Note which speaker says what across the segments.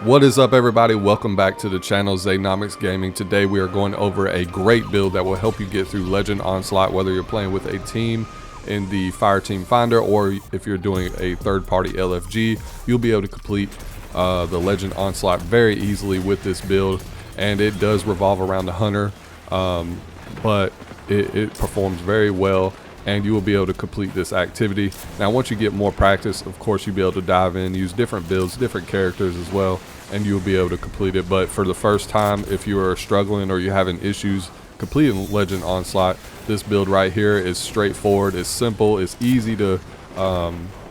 Speaker 1: What is up, everybody? Welcome back to the channel, Zaynomics Gaming. Today we are going over a great build that will help you get through Legend Onslaught, whether you're playing with a team in the Fireteam Finder or if you're doing a third-party LFG. You'll be able to complete the Legend Onslaught very easily with this build, and it does revolve around the Hunter, but it performs very well, and you will be able to complete this activity. Now, once you get more practice, of course, you'll be able to dive in, use different builds, different characters as well, and you'll be able to complete it. But for the first time, if you are struggling or you're having issues completing Legend Onslaught, this build right here is straightforward, it's simple, it's easy to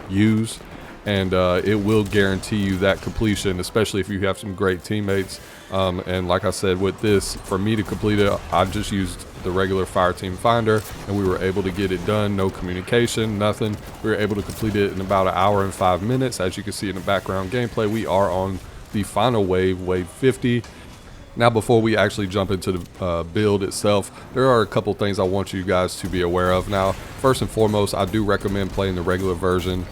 Speaker 1: use, and it will guarantee you that completion, especially if you have some great teammates. And like I said, with this, for me to complete it, I just used the regular Fireteam Finder, and we were able to get it done. No communication, nothing. We were able to complete it in about 1 hour and 5 minutes. As you can see in the background gameplay, we are on the final wave, wave 50. Now, before we actually jump into the build itself, there are a couple things I want you guys to be aware of. Now, first and foremost, I do recommend playing the regular version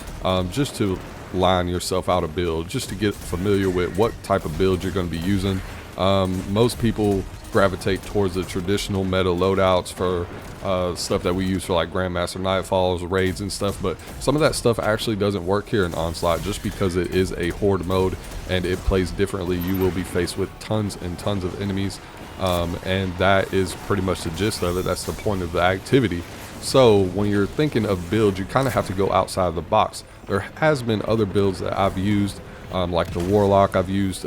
Speaker 1: just to line yourself out a build, just to get familiar with what type of build you're going to be using. Most people gravitate towards the traditional meta loadouts for stuff that we use for like Grandmaster Nightfalls, raids and stuff, but some of that stuff actually doesn't work here in Onslaught just because it is a horde mode and it plays differently. You will be faced with tons and tons of enemies, and that is pretty much the gist of it. That's the point of the activity. So when you're thinking of builds, you kind of have to go outside the box. There has been other builds that I've used, like the Warlock. I've used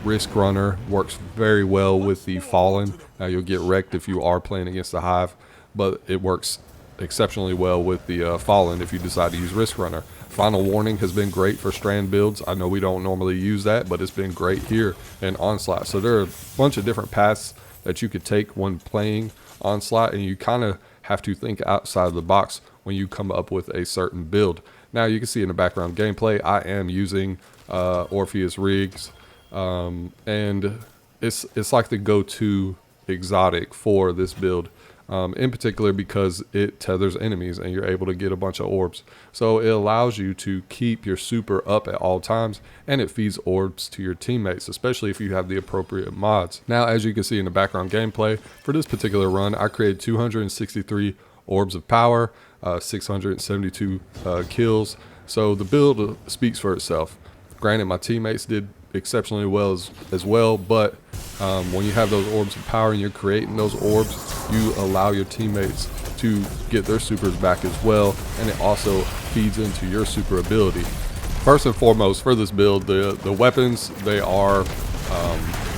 Speaker 1: Risk Runner, works very well with the Fallen. Now, you'll get wrecked if you are playing against the Hive, but it works exceptionally well with the Fallen if you decide to use Risk Runner. Final Warning has been great for Strand builds. I know we don't normally use that, but it's been great here in Onslaught. So there are a bunch of different paths that you could take when playing Onslaught, and you kind of have to think outside the box when you come up with a certain build. Now, you can see in the background gameplay, I am using Orpheus rigs, and it's like the go-to exotic for this build, in particular because it tethers enemies and you're able to get a bunch of orbs. So it allows you to keep your super up at all times, and it feeds orbs to your teammates, especially if you have the appropriate mods. Now, as you can see in the background gameplay, for this particular run, I created 263 orbs of power, 672 kills. So the build speaks for itself. Granted, my teammates did exceptionally well as well, but when you have those orbs of power and you're creating those orbs, you allow your teammates to get their supers back as well, and it also feeds into your super ability. First and foremost, for this build, the weapons, they are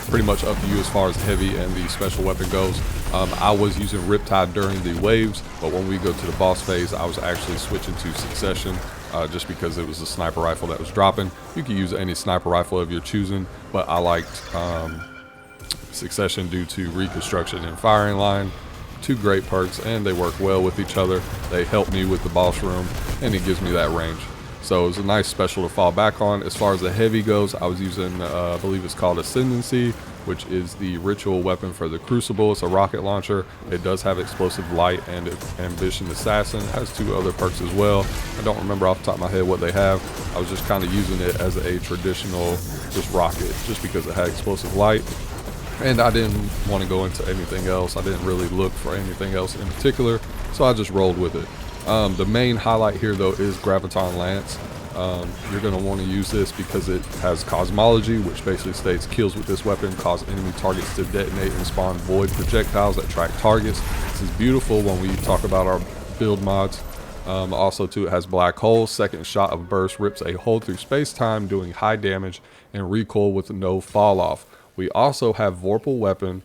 Speaker 1: pretty much up to you as far as heavy and the special weapon goes. I was using Riptide during the waves, but when we go to the boss phase, I was actually switching to Succession, just because it was a sniper rifle that was dropping. You can use any sniper rifle of your choosing, but I liked Succession due to reconstruction and firing line. Two great perks, and they work well with each other. They help me with the boss room, and it gives me that range. So it was a nice special to fall back on. As far as the heavy goes, I was using, I believe it's called Ascendancy, which is the ritual weapon for the Crucible. It's a rocket launcher. It does have Explosive Light and Ambition Assassin. It has 2 other perks as well. I don't remember off the top of my head what they have. I was just kind of using it as a traditional just rocket, just because it had Explosive Light. And I didn't want to go into anything else. I didn't really look for anything else in particular, so I just rolled with it. The main highlight here, though, is Graviton Lance. You're going to want to use this because it has Cosmology, which basically states kills with this weapon cause enemy targets to detonate and spawn void projectiles that track targets. This is beautiful when we talk about our build mods. Also, too, it has Black Hole. Second shot of burst rips a hole through space-time, doing high damage and recoil with no fall-off. We also have Vorpal Weapon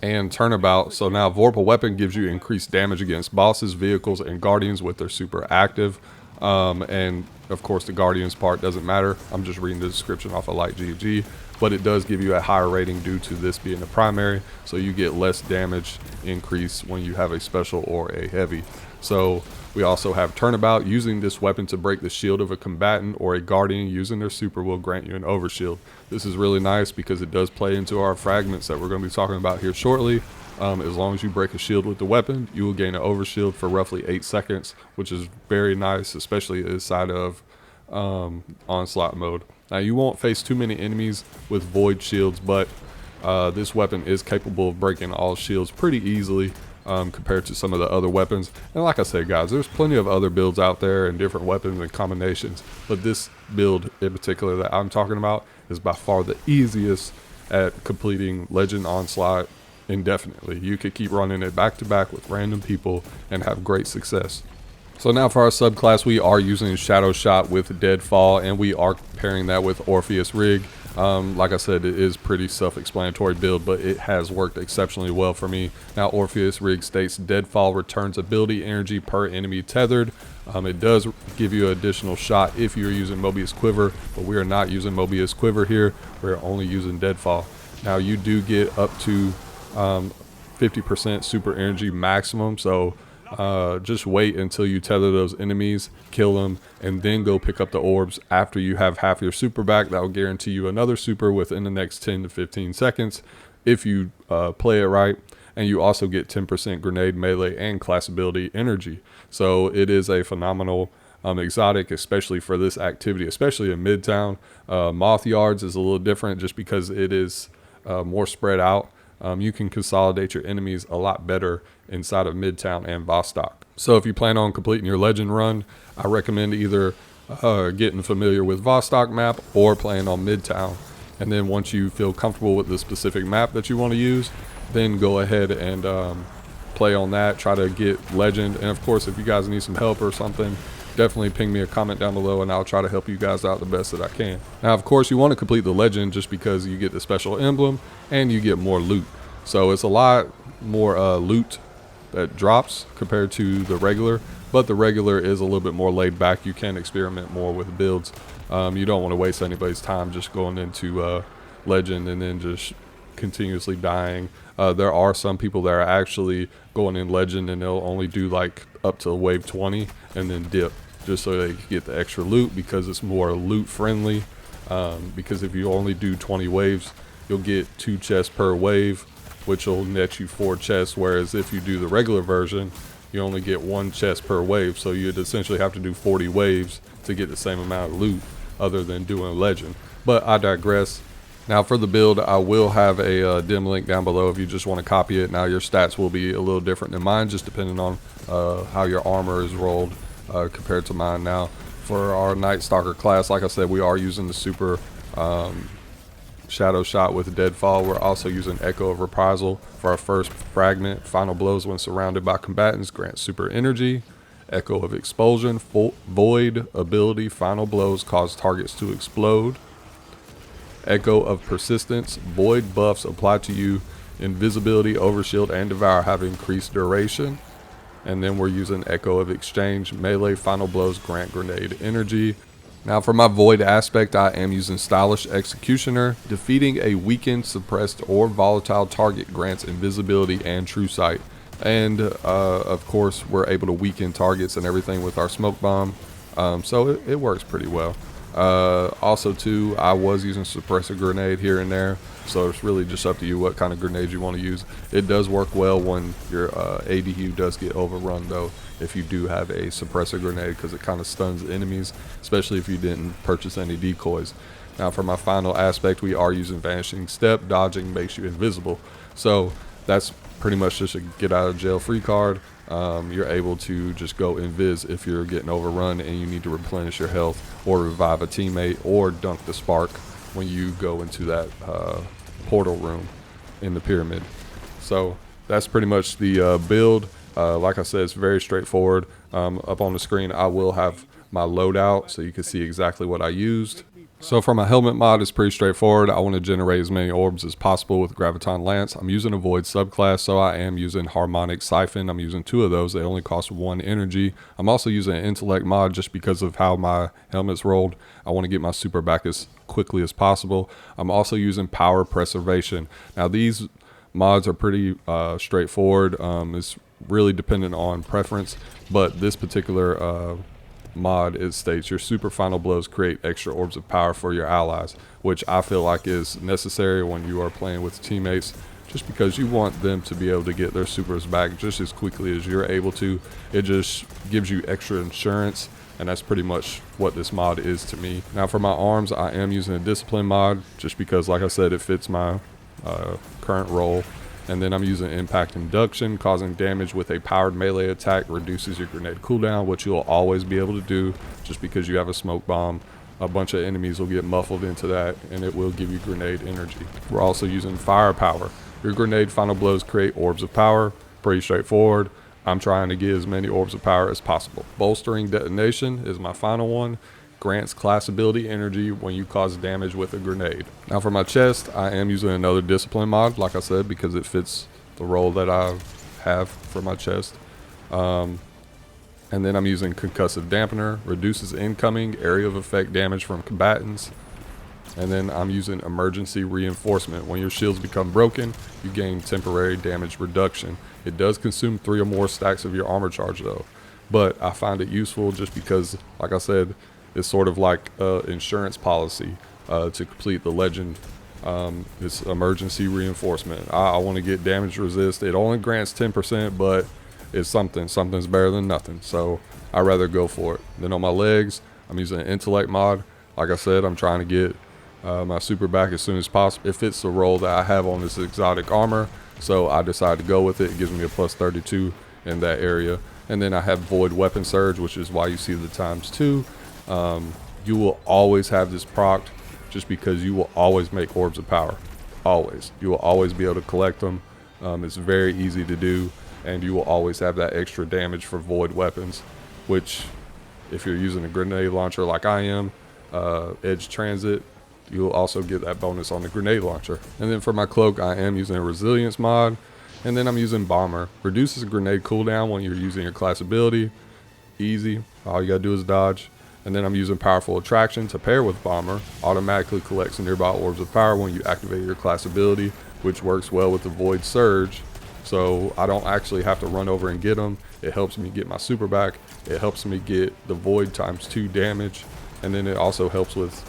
Speaker 1: and Turnabout. So now Vorpal Weapon gives you increased damage against bosses, vehicles, and guardians with their super active. And of course, the guardians part doesn't matter. I'm just reading the description off of LightGG, but it does give you a higher rating due to this being the primary. So you get less damage increase when you have a special or a heavy. So we also have Turnabout. Using this weapon to break the shield of a combatant or a guardian using their super will grant you an overshield. This is really nice because it does play into our fragments that we're going to be talking about here shortly. As long as you break a shield with the weapon, you will gain an overshield for roughly 8 seconds, which is very nice, especially inside of Onslaught mode. Now you won't face too many enemies with void shields, but this weapon is capable of breaking all shields pretty easily compared to some of the other weapons. And like I said, guys, there's plenty of other builds out there and different weapons and combinations, but this build in particular that I'm talking about is by far the easiest at completing Legend Onslaught indefinitely. You could keep running it back to back with random people and have great success. So now for our subclass, we are using Shadow Shot with Deadfall, and we are pairing that with Orpheus Rig. Like I said, it is pretty self-explanatory build, but it has worked exceptionally well for me. Now Orpheus Rig states Deadfall returns ability energy per enemy tethered. It does give you additional shot if you're using Mobius Quiver, but we are not using Mobius Quiver here. We're only using Deadfall. Now you do get up to 50% super energy maximum, so just wait until you tether those enemies, kill them, and then go pick up the orbs after you have half your super back. That will guarantee you another super within the next 10 to 15 seconds if you play it right. And you also get 10% grenade, melee, and class ability energy. So it is a phenomenal exotic, especially for this activity, especially in Midtown. Moth Yards is a little different just because it is more spread out. You can consolidate your enemies a lot better inside of Midtown and Vostok. So if you plan on completing your Legend run, I recommend either getting familiar with Vostok map or playing on Midtown. And then once you feel comfortable with the specific map that you want to use, then go ahead and play on that, try to get Legend. And of course, if you guys need some help or something, definitely ping me a comment down below and I'll try to help you guys out the best that I can. Now, of course, you want to complete the Legend just because you get the special emblem and you get more loot. So it's a lot more loot that drops compared to the regular, but the regular is a little bit more laid back. You can experiment more with builds. You don't want to waste anybody's time just going into Legend and then just continuously dying. There are some people that are actually going in Legend and they'll only do like up to wave 20 and then dip just so they can get the extra loot because it's more loot friendly. Because if you only do 20 waves, you'll get 2 chests per wave, which will net you 4 chests, whereas if you do the regular version, you only get 1 chest per wave, so you'd essentially have to do 40 waves to get the same amount of loot other than doing Legend. But I digress. Now for the build, I will have a dim link down below if you just want to copy it. Now your stats will be a little different than mine, just depending on how your armor is rolled compared to mine. Now for our Night Stalker class, like I said, we are using the super Shadow Shot with Deadfall. We're also using Echo of Reprisal for our first fragment. Final blows when surrounded by combatants grant super energy. Echo of Expulsion, Void ability, final blows cause targets to explode. Echo of Persistence, void buffs apply to you. Invisibility, Overshield, and Devour have increased duration. And then we're using Echo of Exchange, melee, final blows grant grenade energy. Now for my void aspect, I am using Stylish Executioner. Defeating a weakened, suppressed, or volatile target grants invisibility and true sight. And of course, we're able to weaken targets and everything with our smoke bomb. So it works pretty well. Also too, I was using suppressor grenade here and there, so it's really just up to you what kind of grenade you want to use. It does work well when your ADU does get overrun though, if you do have a suppressor grenade, because it kind of stuns enemies, especially if you didn't purchase any decoys. Now for my final aspect, we are using Vanishing Step. Dodging makes you invisible, so that's pretty much just a get out of jail free card. You're able to just go invis if you're getting overrun and you need to replenish your health or revive a teammate or dunk the spark when you go into that portal room in the pyramid. So that's pretty much the build. Like I said, it's very straightforward. Up on the screen I will have my loadout so you can see exactly what I used. So for my helmet mod, it's pretty straightforward. I want to generate as many orbs as possible with Graviton Lance. I'm using a Void subclass, so I am using Harmonic Siphon. I'm using 2 of those. They only cost 1 energy. I'm also using an Intellect mod just because of how my helmet's rolled. I want to get my super back as quickly as possible. I'm also using Power Preservation. Now these mods are pretty straightforward. It's really dependent on preference, but this particular mod, it states your super final blows create extra orbs of power for your allies, which I feel like is necessary when you are playing with teammates, just because you want them to be able to get their supers back just as quickly as you're able to. It just gives you extra insurance and that's pretty much what this mod is to me. Now for my arms, I am using a discipline mod just because, like I said, it fits my current role. And then I'm using impact induction, causing damage with a powered melee attack, reduces your grenade cooldown, which you'll always be able to do just because you have a smoke bomb. A bunch of enemies will get muffled into that, and it will give you grenade energy. We're also using firepower. Your grenade final blows create orbs of power. Pretty straightforward. I'm trying to get as many orbs of power as possible. Bolstering detonation is my final one. Grants class ability energy when you cause damage with a grenade. Now for my chest, I am using another discipline mod, like I said, because it fits the role that I have for my chest. And then I'm using concussive dampener, reduces incoming area of effect damage from combatants. And then I'm using emergency reinforcement. When your shields become broken, you gain temporary damage reduction. It does consume 3 or more stacks of your armor charge though, but I find it useful just because, like I said, it's sort of like an insurance policy to complete the legend. It's emergency reinforcement. I want to get damage resist. It only grants 10%, but it's something's better than nothing, so I'd rather go for it. Then on my legs, I'm using an intellect mod. Like I said, I'm trying to get my super back as soon as possible. It fits the role that I have on this exotic armor, so I decided to go with it. It gives me a plus 32 in that area. And then I have void weapon surge, which is why you see the ×2. You will always have this procced just because you will always make orbs of power. Always. You will always be able to collect them. It's very easy to do, and you will always have that extra damage for void weapons, which if you're using a grenade launcher like I am, edge transit, you'll also get that bonus on the grenade launcher. And then for my cloak, I am using a resilience mod, and then I'm using bomber. Reduces grenade cooldown when you're using your class ability. Easy. All you gotta do is dodge. And then I'm using powerful attraction to pair with bomber. Automatically collects nearby orbs of power when you activate your class ability, which works well with the void surge. So I don't actually have to run over and get them. It helps me get my super back. It helps me get the void ×2 damage. And then it also helps with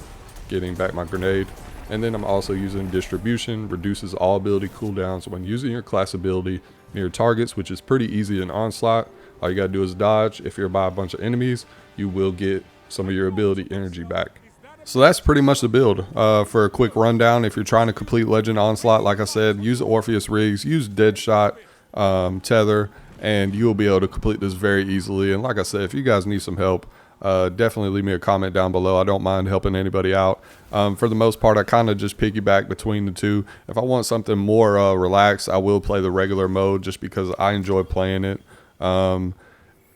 Speaker 1: getting back my grenade. And then I'm also using distribution, reduces all ability cooldowns when using your class ability near targets, which is pretty easy in Onslaught. All you gotta do is dodge. If you're by a bunch of enemies, you will get some of your ability energy back. So that's pretty much the build. For a quick rundown, if you're trying to complete Legend Onslaught, like I said, use Orpheus rigs, use Deadshot, Tether, and you will be able to complete this very easily. And like I said, if you guys need some help, definitely leave me a comment down below. I don't mind helping anybody out. For the most part, I kind of just piggyback between the two. If I want something more relaxed, I will play the regular mode just because I enjoy playing it.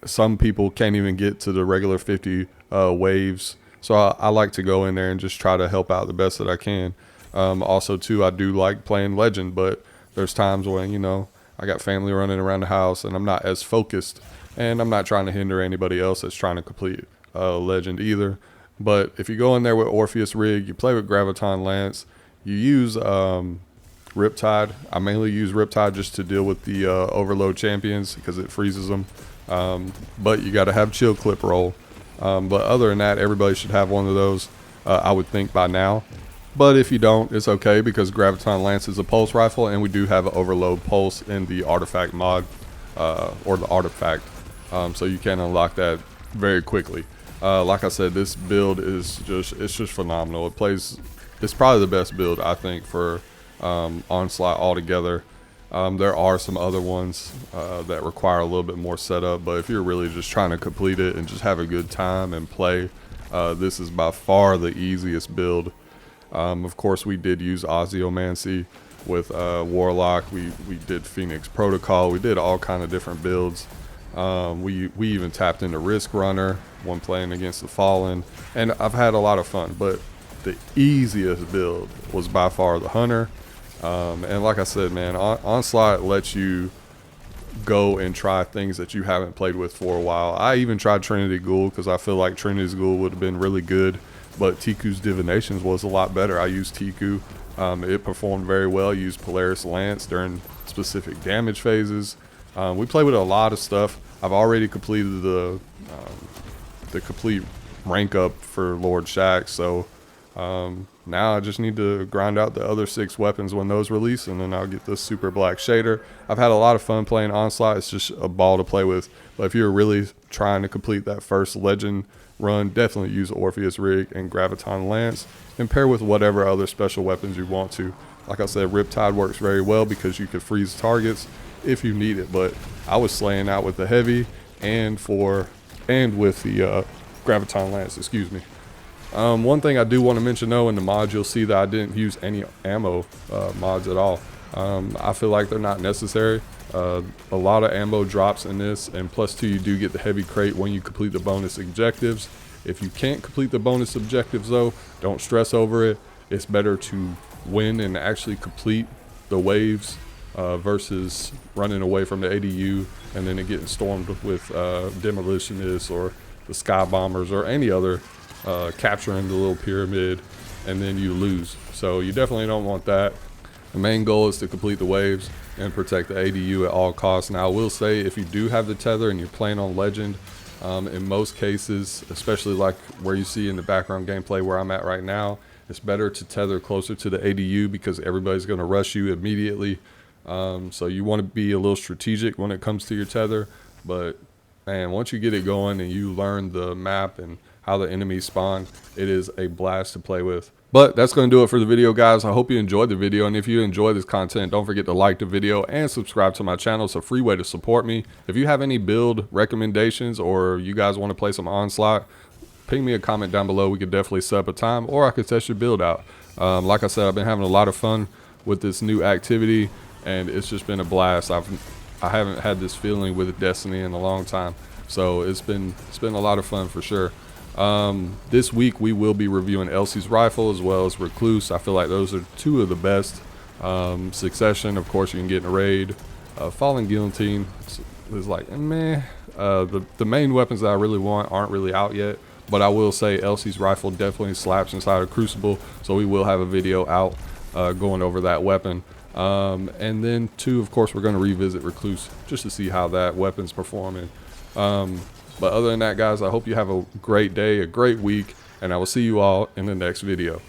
Speaker 1: Some people can't even get to the regular 50 waves, so I like to go in there and just try to help out the best that I can. Also too, I do like playing Legend, but there's times when, you know, I got family running around the house and I'm not as focused, and I'm not trying to hinder anybody else that's trying to complete Legend either. But if you go in there with Orpheus rig, you play with Graviton Lance, you use Riptide. I mainly use Riptide just to deal with the overload champions because it freezes them. But you got to have chill clip roll. But other than that, everybody should have one of those, I would think, by now. But if you don't, it's okay because Graviton Lance is a pulse rifle, and we do have an overload pulse in the artifact mod, or the artifact. So you can unlock that very quickly. Like I said, this build is just phenomenal. It's probably the best build, I think, for Onslaught altogether. There are some other ones that require a little bit more setup, but if you're really just trying to complete it and just have a good time and play, this is by far the easiest build. Of course, we did use Ozymancy with Warlock. We did Phoenix Protocol. We did all kind of different builds. We even tapped into Risk Runner when playing against the Fallen, and I've had a lot of fun, but the easiest build was by far the Hunter. And like I said, man, Onslaught lets you go and try things that you haven't played with for a while. I even tried Trinity Ghoul because I feel like Trinity's Ghoul would have been really good, but Tiku's Divinations was a lot better. I used Tiku. It performed very well. I used Polaris Lance during specific damage phases. We played with a lot of stuff. I've already completed the complete rank up for Lord Shaxx, so now I just need to grind out the other 6 weapons when those release, and then I'll get the super black shader. I've had a lot of fun playing Onslaught. It's just a ball to play with. But if you're really trying to complete that first Legend run, definitely use Orpheus Rig and Graviton Lance, and pair with whatever other special weapons you want to. Like I said, Riptide works very well because you can freeze targets if you need it, but I was slaying out with the heavy and with the Graviton Lance, excuse me. One thing I do want to mention though, in the mods you'll see that I didn't use any ammo mods at all. I feel like they're not necessary. A lot of ammo drops in this, and +2 you do get the heavy crate when you complete the bonus objectives. If you can't complete the bonus objectives though, don't stress over it. It's better to win and actually complete the waves versus running away from the ADU and then it getting stormed with demolitionists or the sky bombers or any other capturing the little pyramid, and then you lose. So you definitely don't want that. The main goal is to complete the waves and protect the ADU at all costs. Now I will say, if you do have the tether and you're playing on Legend, in most cases, especially like where you see in the background gameplay where I'm at right now, it's better to tether closer to the ADU because everybody's going to rush you immediately. So you want to be a little strategic when it comes to your tether. But man, once you get it going and you learn the map and how the enemies spawn, it is a blast to play with. But that's going to do it for the video, guys. I hope you enjoyed the video, and if you enjoy this content, don't forget to like the video and subscribe to my channel. It's a free way to support me. If you have any build recommendations or you guys want to play some Onslaught, ping me a comment down below. We could definitely set up a time, or I could test your build out. Like I said, I've been having a lot of fun with this new activity, and it's just been a blast. I haven't had this feeling with Destiny in a long time, so it's been a lot of fun for sure. This week we will be reviewing Elsie's Rifle as well as Recluse. I feel like those are two of the best. Succession, of course, you can get in a raid. Fallen Guillotine is like meh. The main weapons that I really want aren't really out yet, but I will say Elsie's Rifle definitely slaps inside a Crucible, so we will have a video out going over that weapon. And then too, of course, we're going to revisit Recluse just to see how that weapon's performing. But other than that, guys, I hope you have a great day, a great week, and I will see you all in the next video.